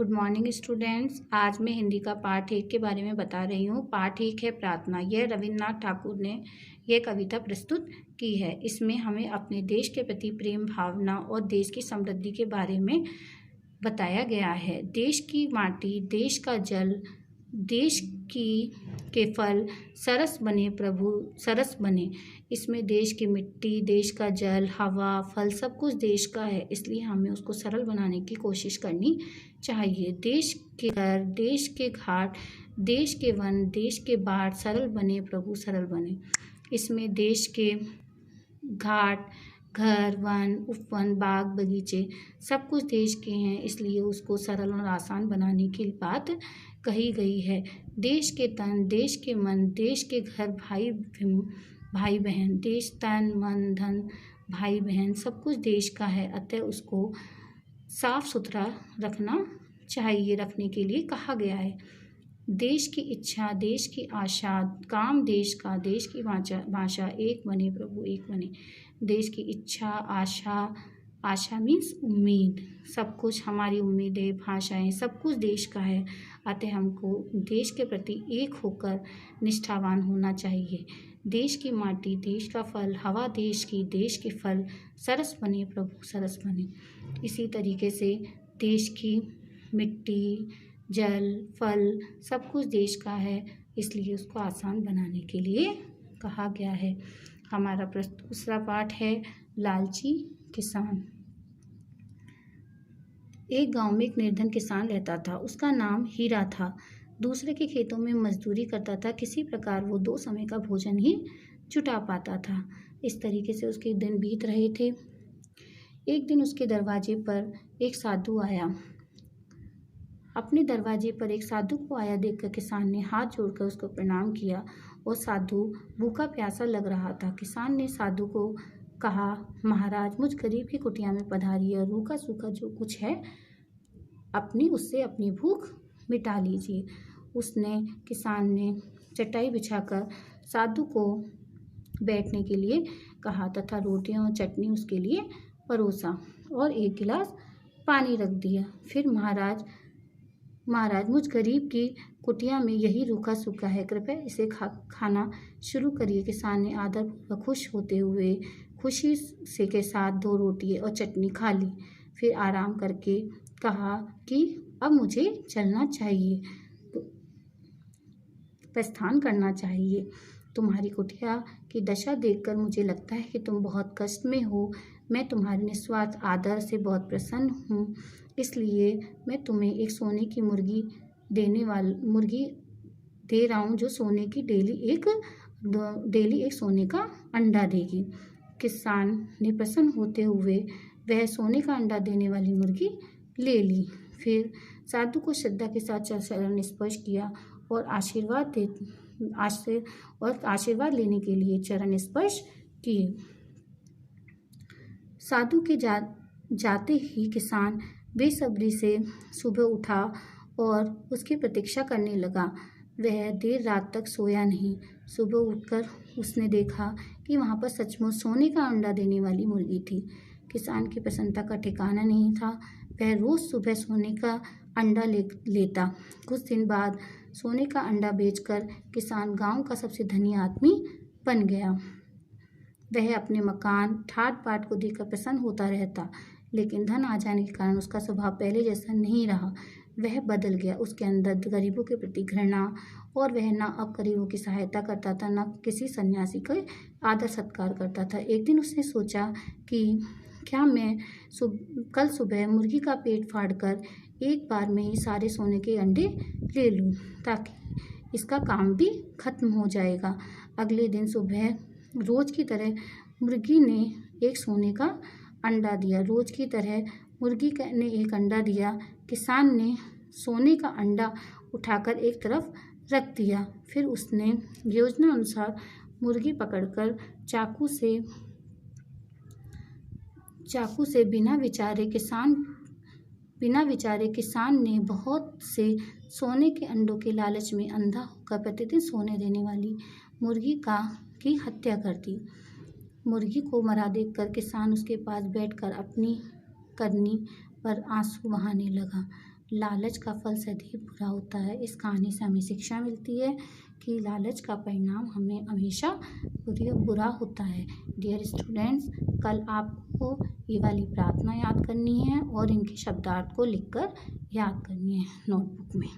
Good morning students. आज मैं हिंदी का पाठ 1 के बारे में बता रही हूँ। पाठ 1 है प्रार्थना। यह रविन्द्रनाथ ठाकुर ने यह कविता प्रस्तुत की है। इसमें हमें अपने देश के प्रति प्रेम भावना और देश की समृद्धि के बारे में बताया गया है। देश की माटी, देश का जल, देश के फल सरस बने प्रभु सरस बने। इसमें देश की मिट्टी, देश का जल, हवा, फल सब कुछ देश का है, इसलिए हमें उसको सरल बनाने की कोशिश करनी चाहिए। देश के घर, देश के घाट, देश के वन, देश के बाट सरल बने प्रभु सरल बने। इसमें देश के घाट, घर, वन, उपवन, बाग, बगीचे सब कुछ देश के हैं, इसलिए उसको सरल और आसान बनाने की बात कही गई है। देश के तन, देश के मन, देश के घर, भाई बहन, देश तन मन धन भाई बहन सब कुछ देश का है, अतः उसको साफ सुथरा रखना चाहिए, रखने के लिए कहा गया है। देश की इच्छा, देश की आशा, काम देश का, देश की भाषा एक बने प्रभु एक बने। देश की इच्छा, आशा मीन्स उम्मीद, सब कुछ हमारी उम्मीदें, भाषाएं सब कुछ देश का है, अतः हमको देश के प्रति एक होकर निष्ठावान होना चाहिए। देश की माटी, देश का फल, हवा देश की, देश के फल सरस बने प्रभु सरस बने। इसी तरीके से देश की मिट्टी, जल, फल सब कुछ देश का है, इसलिए उसको आसान बनाने के लिए कहा गया है। हमारा दूसरा पाठ है लालची किसान। एक गांव में एक निर्धन किसान रहता था। उसका नाम हीरा था। दूसरे के खेतों में मजदूरी करता था। किसी प्रकार वो 2 समय का भोजन ही जुटा पाता था। इस तरीके से उसके दिन बीत रहे थे। एक दिन उसके दरवाजे पर एक साधु आया। अपने दरवाजे पर एक साधु को आया देखकर किसान ने हाथ जोड़कर उसको प्रणाम किया और साधु भूखा प्यासा लग रहा था। किसान ने साधु को कहा, महाराज, मुझ गरीब की कुटिया में पधारिए और रूखा सूखा जो कुछ है उससे अपनी भूख मिटा लीजिए। किसान ने चटाई बिछाकर साधु को बैठने के लिए कहा तथा रोटियां और चटनी उसके लिए परोसा और 1 गिलास पानी रख दिया। फिर महाराज, मुझ गरीब की कुटिया में यही रूखा सूखा है, कृपया इसे खाना शुरू करिए। किसान ने आदरपूर्वक खुश होते हुए खुशी से के साथ 2 रोटी और चटनी खा ली। फिर आराम करके कहा कि अब मुझे चलना चाहिए, प्रस्थान करना चाहिए। तुम्हारी कुटिया की दशा देखकर मुझे लगता है कि तुम बहुत कष्ट में हो। मैं तुम्हारे निस्वार्थ आदर से बहुत प्रसन्न हूँ, इसलिए मैं तुम्हें एक सोने की मुर्गी दे रहा हूँ, जो सोने की डेली एक सोने का अंडा देगी। किसान ने प्रसन्न होते हुए वह सोने का अंडा देने वाली मुर्गी ले ली। फिर साधु को श्रद्धा के साथ चरण स्पर्श किया और आशीर्वाद लेने के लिए चरण स्पर्श किए। साधु के जाते ही किसान बेसब्री से सुबह उठा और उसकी प्रतीक्षा करने लगा। वह देर रात तक सोया नहीं। सुबह उठकर उसने देखा कि वहाँ पर सचमुच सोने का अंडा देने वाली मुर्गी थी। किसान की प्रसन्नता का ठिकाना नहीं था। वह रोज सुबह सोने का अंडा लेता। कुछ दिन बाद सोने का अंडा बेचकर किसान गांव का सबसे धनी आदमी बन गया। वह अपने मकान, ठाट बाट को देखकर प्रसन्न होता रहता, लेकिन धन आ जाने के कारण उसका स्वभाव पहले जैसा नहीं रहा। वह बदल गया। उसके अंदर गरीबों के प्रति घृणा, और वह न अब गरीबों की सहायता करता था, न किसी सन्यासी का आदर सत्कार करता था। एक दिन उसने सोचा कि क्या मैं कल सुबह मुर्गी का पेट फाड़कर एक बार में ही सारे सोने के अंडे ले लूं, ताकि इसका काम भी खत्म हो जाएगा। अगले दिन सुबह रोज की तरह मुर्गी ने एक सोने का अंडा दिया। रोज की तरह मुर्गी ने एक अंडा दिया। किसान ने सोने का अंडा उठाकर एक तरफ रख दिया। फिर उसने योजना अनुसार मुर्गी पकड़कर चाकू से बिना विचारे किसान ने बहुत से सोने के अंडों के लालच में अंधा होकर प्रतिदिन सोने देने वाली मुर्गी की हत्या कर दी। मुर्गी को मरा देखकर किसान उसके पास बैठकर अपनी करनी पर आंसू बहाने लगा। लालच का फल सदैव बुरा होता है। इस कहानी से हमें शिक्षा मिलती है कि लालच का परिणाम हमें हमेशा बुरा होता है। डियर स्टूडेंट्स, कल आपको ये वाली प्रार्थना याद करनी है और इनके शब्दार्थ को लिखकर याद करनी है नोटबुक में।